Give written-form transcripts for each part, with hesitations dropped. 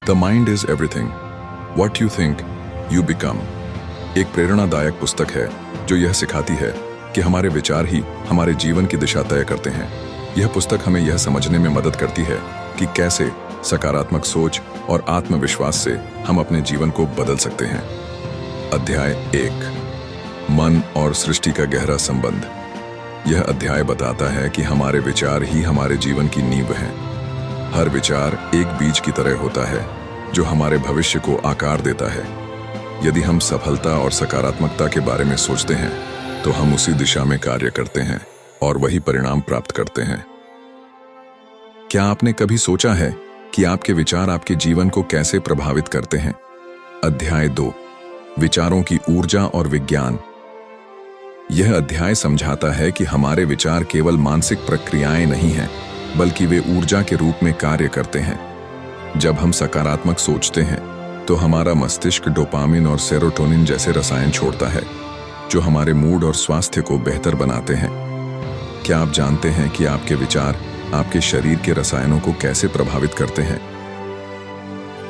The mind is everything, what you think you become एक प्रेरणादायक पुस्तक है जो यह सिखाती है कि हमारे विचार ही हमारे जीवन की दिशा तय करते हैं। यह पुस्तक हमें यह समझने में मदद करती है कि कैसे सकारात्मक सोच और आत्मविश्वास से हम अपने जीवन को बदल सकते हैं। अध्याय 1, मन और सृष्टि का गहरा संबंध। यह अध्याय बताता है कि हमारे विचार ही हमारे जीवन की नींव हैं। हर विचार एक बीज की तरह होता है जो हमारे भविष्य को आकार देता है। यदि हम सफलता और सकारात्मकता के बारे में सोचते हैं तो हम उसी दिशा में कार्य करते हैं और वही परिणाम प्राप्त करते हैं। क्या आपने कभी सोचा है कि आपके विचार आपके जीवन को कैसे प्रभावित करते हैं? अध्याय 2, विचारों की ऊर्जा और विज्ञान। यह अध्याय समझाता है कि हमारे विचार केवल मानसिक प्रक्रियाएं नहीं हैं, बल्कि वे ऊर्जा के रूप में कार्य करते हैं। जब हम सकारात्मक सोचते हैं तो हमारा मस्तिष्क डोपामिन और सेरोटोनिन जैसे रसायन छोड़ता है जो हमारे मूड और स्वास्थ्य को बेहतर बनाते हैं। क्या आप जानते हैं कि आपके विचार आपके शरीर के रसायनों को कैसे प्रभावित करते हैं?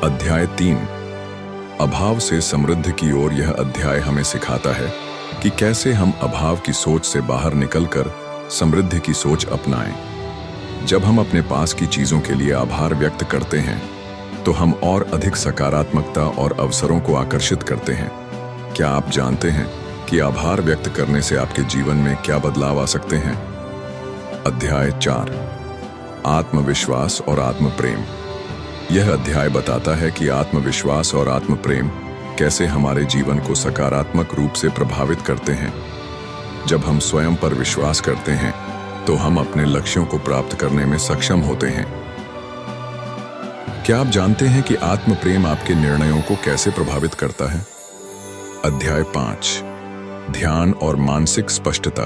अध्याय 3, अभाव से समृद्धि की ओर। यह अध्याय हमें सिखाता है कि कैसे हम अभाव की सोच से बाहर निकलकर समृद्धि की सोच अपनाएं। जब हम अपने पास की चीजों के लिए आभार व्यक्त करते हैं तो हम और अधिक सकारात्मकता और अवसरों को आकर्षित करते हैं। क्या आप जानते हैं कि आभार व्यक्त करने से आपके जीवन में क्या बदलाव आ सकते हैं? अध्याय 4, आत्मविश्वास और आत्मप्रेम। यह अध्याय बताता है कि आत्मविश्वास और आत्मप्रेम कैसे हमारे जीवन को सकारात्मक रूप से प्रभावित करते हैं। जब हम स्वयं पर विश्वास करते हैं तो हम अपने लक्ष्यों को प्राप्त करने में सक्षम होते हैं। क्या आप जानते हैं कि आत्मप्रेम आपके निर्णयों को कैसे प्रभावित करता है? अध्याय 5, ध्यान और मानसिक स्पष्टता।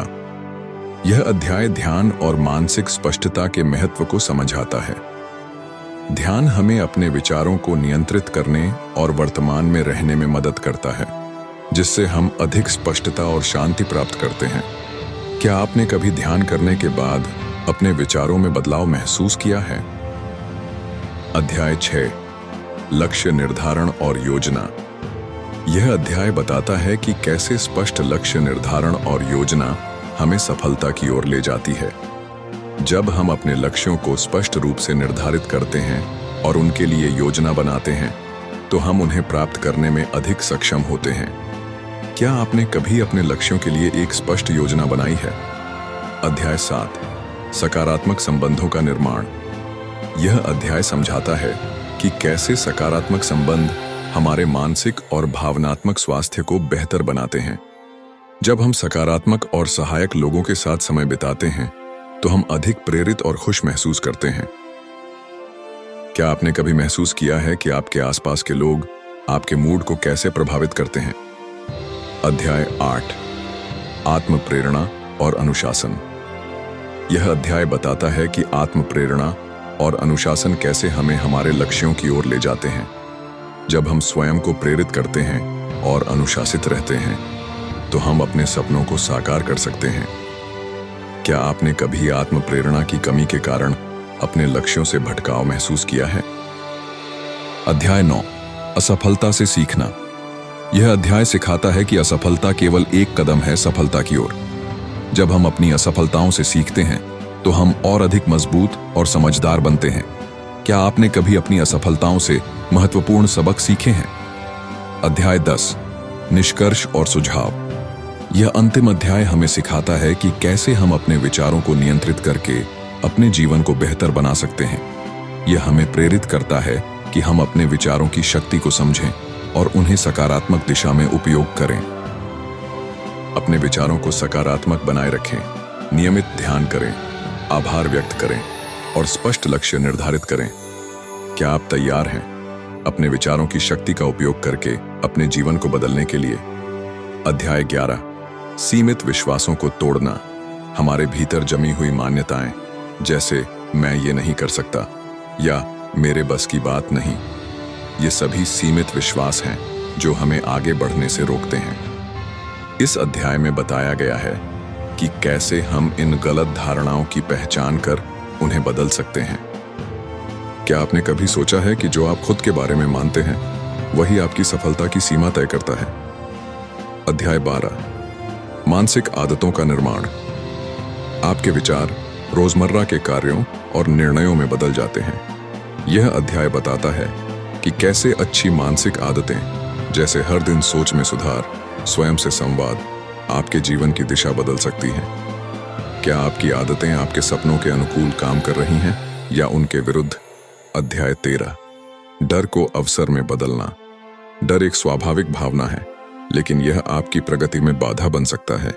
यह अध्याय ध्यान और मानसिक स्पष्टता के महत्व को समझाता है। ध्यान हमें अपने विचारों को नियंत्रित करने और वर्तमान में रहने में मदद करता है, जिससे हम अधिक स्पष्टता और शांति प्राप्त करते हैं। क्या आपने कभी ध्यान करने के बाद अपने विचारों में बदलाव महसूस किया है? अध्याय 6, लक्ष्य निर्धारण और योजना। यह अध्याय बताता है कि कैसे स्पष्ट लक्ष्य निर्धारण और योजना हमें सफलता की ओर ले जाती है। जब हम अपने लक्ष्यों को स्पष्ट रूप से निर्धारित करते हैं और उनके लिए योजना बनाते हैं तो हम उन्हें प्राप्त करने में अधिक सक्षम होते हैं। क्या आपने कभी अपने लक्ष्यों के लिए एक स्पष्ट योजना बनाई है? अध्याय 7, सकारात्मक संबंधों का निर्माण। यह अध्याय समझाता है कि कैसे सकारात्मक संबंध हमारे मानसिक और भावनात्मक स्वास्थ्य को बेहतर बनाते हैं। जब हम सकारात्मक और सहायक लोगों के साथ समय बिताते हैं तो हम अधिक प्रेरित और खुश महसूस करते हैं। क्या आपने कभी महसूस किया है कि आपके आसपास के लोग आपके मूड को कैसे प्रभावित करते हैं? अध्याय 8, आत्म प्रेरणा और अनुशासन। यह अध्याय बताता है कि आत्म प्रेरणा और अनुशासन कैसे हमें हमारे लक्ष्यों की ओर ले जाते हैं। जब हम स्वयं को प्रेरित करते हैं और अनुशासित रहते हैं तो हम अपने सपनों को साकार कर सकते हैं। क्या आपने कभी आत्म प्रेरणा की कमी के कारण अपने लक्ष्यों से भटकाव महसूस किया है? अध्याय 9, असफलता से सीखना। यह अध्याय सिखाता है कि असफलता केवल एक कदम है सफलता की ओर। जब हम अपनी असफलताओं से सीखते हैं तो हम और अधिक मजबूत और समझदार बनते हैं। क्या आपने कभी अपनी असफलताओं से महत्वपूर्ण सबक सीखे हैं? अध्याय 10, निष्कर्ष और सुझाव। यह अंतिम अध्याय हमें सिखाता है कि कैसे हम अपने विचारों को नियंत्रित करके अपने जीवन को बेहतर बना सकते हैं। यह हमें प्रेरित करता है कि हम अपने विचारों की शक्ति को समझें और उन्हें सकारात्मक दिशा में उपयोग करें। अपने विचारों को सकारात्मक बनाए रखें, नियमित ध्यान करें, आभार व्यक्त करें और स्पष्ट लक्ष्य निर्धारित करें। क्या आप तैयार हैं अपने विचारों की शक्ति का उपयोग करके अपने जीवन को बदलने के लिए? अध्याय 11, सीमित विश्वासों को तोड़ना। हमारे भीतर जमी हुई मान्यताएं जैसे मैं ये नहीं कर सकता या मेरे बस की बात नहीं, ये सभी सीमित विश्वास हैं जो हमें आगे बढ़ने से रोकते हैं। इस अध्याय में बताया गया है कि कैसे हम इन गलत धारणाओं की पहचान कर उन्हें बदल सकते हैं। क्या आपने कभी सोचा है कि जो आप खुद के बारे में मानते हैं वही आपकी सफलता की सीमा तय करता है? अध्याय 12 मानसिक आदतों का निर्माण। आपके विचार रोजमर्रा के कार्यों और निर्णयों में बदल जाते हैं। यह अध्याय बताता है कि कैसे अच्छी मानसिक आदतें जैसे हर दिन सोच में सुधार, स्वयं से संवाद आपके जीवन की दिशा बदल सकती हैं। क्या आपकी आदतें आपके सपनों के अनुकूल काम कर रही हैं या उनके विरुद्ध? अध्याय 13 डर को अवसर में बदलना। डर एक स्वाभाविक भावना है, लेकिन यह आपकी प्रगति में बाधा बन सकता है।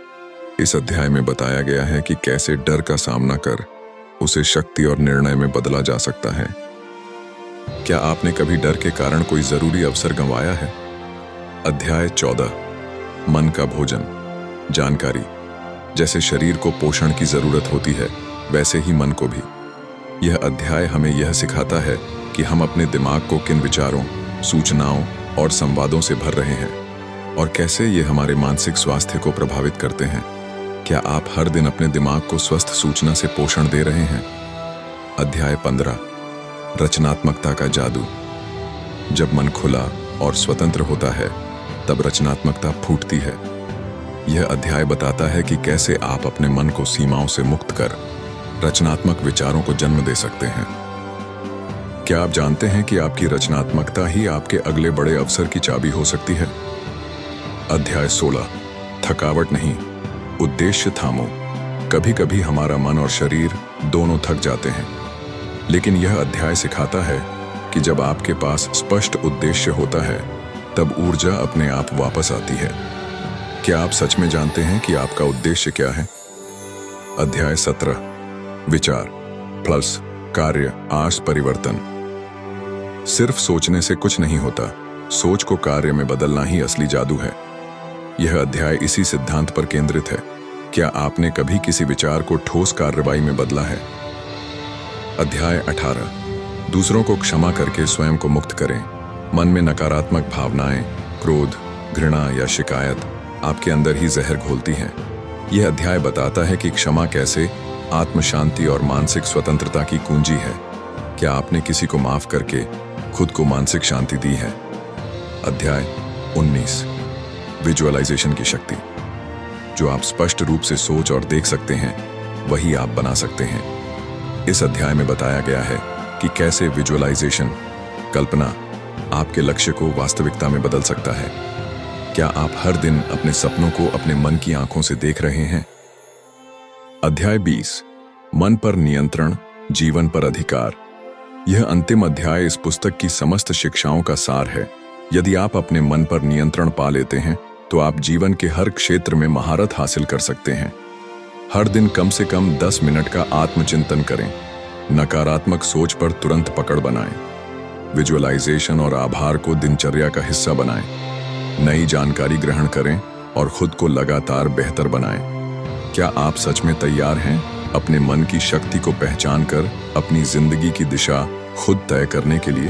इस अध्याय में बताया गया है कि कैसे डर का सामना कर उसे शक्ति और निर्णय में बदला जा सकता है। क्या आपने कभी डर के कारण कोई जरूरी अवसर गंवाया है? अध्याय 14 मन का भोजन। जानकारी। जैसे शरीर को पोषण की जरूरत होती है, वैसे ही मन को भी। यह अध्याय हमें यह सिखाता है कि हम अपने दिमाग को किन विचारों, सूचनाओं और संवादों से भर रहे हैं और कैसे ये हमारे मानसिक स्वास्थ्य को प्रभावित करते हैं। क्या आप हर दिन अपने दिमाग को स्वस्थ सूचना से पोषण दे रहे हैं? अध्याय 15 रचनात्मकता का जादू। जब मन खुला और स्वतंत्र होता है, तब रचनात्मकता फूटती है। यह अध्याय बताता है कि कैसे आप अपने मन को सीमाओं से मुक्त कर रचनात्मक विचारों को जन्म दे सकते हैं। क्या आप जानते हैं कि आपकी रचनात्मकता ही आपके अगले बड़े अवसर की चाबी हो सकती है? अध्याय 16 थकावट नहीं, उद्देश्य थामो। कभी कभी हमारा मन और शरीर दोनों थक जाते हैं, लेकिन यह अध्याय सिखाता है कि जब आपके पास स्पष्ट उद्देश्य होता है, तब ऊर्जा अपने आप वापस आती है। क्या आप सच में जानते हैं कि आपका उद्देश्य क्या है? अध्याय 17 विचार प्लस कार्य आस परिवर्तन। सिर्फ सोचने से कुछ नहीं होता, सोच को कार्य में बदलना ही असली जादू है। यह अध्याय इसी सिद्धांत पर केंद्रित है। क्या आपने कभी किसी विचार को ठोस कार्रवाई में बदला है? अध्याय 18 दूसरों को क्षमा करके स्वयं को मुक्त करें। मन में नकारात्मक भावनाएं, क्रोध, घृणा या शिकायत आपके अंदर ही जहर घोलती हैं। यह अध्याय बताता है कि क्षमा कैसे आत्म शांति और मानसिक स्वतंत्रता की कुंजी है। क्या आपने किसी को माफ करके खुद को मानसिक शांति दी है? अध्याय 19 विजुअलाइजेशन की शक्ति। जो आप स्पष्ट रूप से सोच और देख सकते हैं, वही आप बना सकते हैं। इस अध्याय में बताया गया है कि कैसे विजुअलाइजेशन, कल्पना, आपके लक्ष्य को वास्तविकता में बदल सकता है। क्या आप हर दिन अपने सपनों को अपने मन की आंखों से देख रहे हैं? अध्याय 20 मन पर नियंत्रण, जीवन पर अधिकार। यह अंतिम अध्याय इस पुस्तक की समस्त शिक्षाओं का सार है। यदि आप अपने मन पर नियंत्रण पा लेते हैं, तो आप जीवन के हर क्षेत्र में महारत हासिल कर सकते हैं। हर दिन कम से कम 10 मिनट का आत्मचिंतन करें। नकारात्मक सोच पर तुरंत पकड़ बनाएं। विजुअलाइजेशन और आभार को दिनचर्या का हिस्सा बनाएं। नई जानकारी ग्रहण करें और खुद को लगातार बेहतर बनाएं। क्या आप सच में तैयार हैं अपने मन की शक्ति को पहचान कर अपनी जिंदगी की दिशा खुद तय करने के लिए?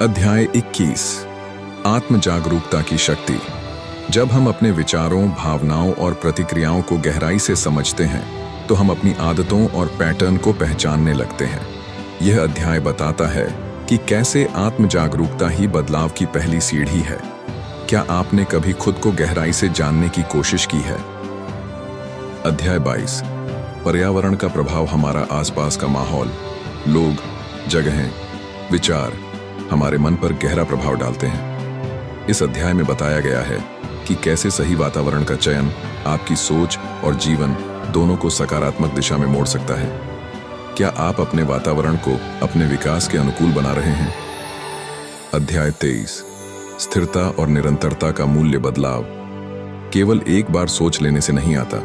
अध्याय 21 आत्म जागरूकता की शक्ति। जब हम अपने विचारों, भावनाओं और प्रतिक्रियाओं को गहराई से समझते हैं, तो हम अपनी आदतों और पैटर्न को पहचानने लगते हैं। यह अध्याय बताता है कि कैसे आत्म जागरूकता ही बदलाव की पहली सीढ़ी है। क्या आपने कभी खुद को गहराई से जानने की कोशिश की है? अध्याय 22 पर्यावरण का प्रभाव। हमारा आसपास का माहौल, लोग, जगहें, विचार हमारे मन पर गहरा प्रभाव डालते हैं। इस अध्याय में बताया गया है कि कैसे सही वातावरण का चयन आपकी सोच और जीवन दोनों को सकारात्मक दिशा में मोड़ सकता है। क्या आप अपने वातावरण को अपने विकास के अनुकूल बना रहे हैं? अध्याय 23 स्थिरता और निरंतरता का मूल्य बदलाव। केवल एक बार सोच लेने से नहीं आता,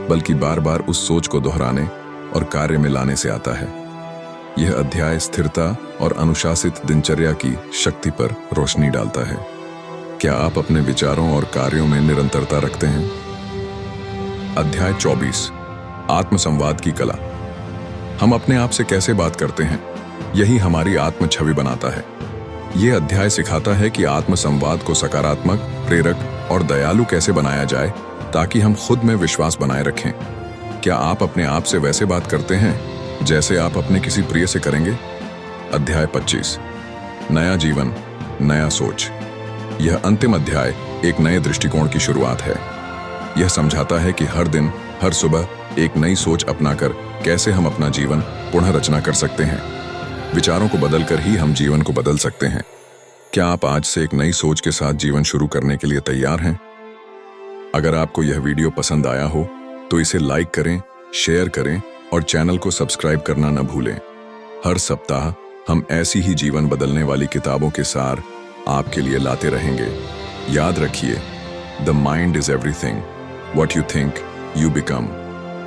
बल्कि बार बार उस सोच को दोहराने और कार्य में लाने से आता है। यह अध्याय स्थिरता और अनुशासित दिनचर्या की शक्ति पर रोशनी डालता है। क्या आप अपने विचारों और कार्यों में निरंतरता रखते हैं? अध्याय 24 आत्मसंवाद की कला। हम अपने आप से कैसे बात करते हैं, यही हमारी आत्म छवि बनाता है। यह अध्याय सिखाता है कि आत्मसंवाद को सकारात्मक, प्रेरक और दयालु कैसे बनाया जाए, ताकि हम खुद में विश्वास बनाए रखें। क्या आप अपने आप से वैसे बात करते हैं जैसे आप अपने किसी प्रिय से करेंगे? अध्याय 25, नया जीवन, नया सोच। यह अंतिम अध्याय एक नए दृष्टिकोण की शुरुआत है। यह समझाता है कि हर दिन, हर सुबह एक नई सोच अपनाकर कैसे हम अपना जीवन पुनः रचना कर सकते हैं। विचारों को बदलकर ही हम जीवन को बदल सकते हैं। क्या आप आज से एक नई सोच के साथ जीवन शुरू करने के लिए तैयार हैं? अगर आपको यह वीडियो पसंद आया हो तो इसे लाइक करें, शेयर करें और चैनल को सब्सक्राइब करना न भूलें। हर सप्ताह हम ऐसी ही जीवन बदलने वाली किताबों के सार आपके लिए लाते रहेंगे। याद रखिए, the mind is everything, what you think you become.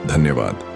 धन्यवाद।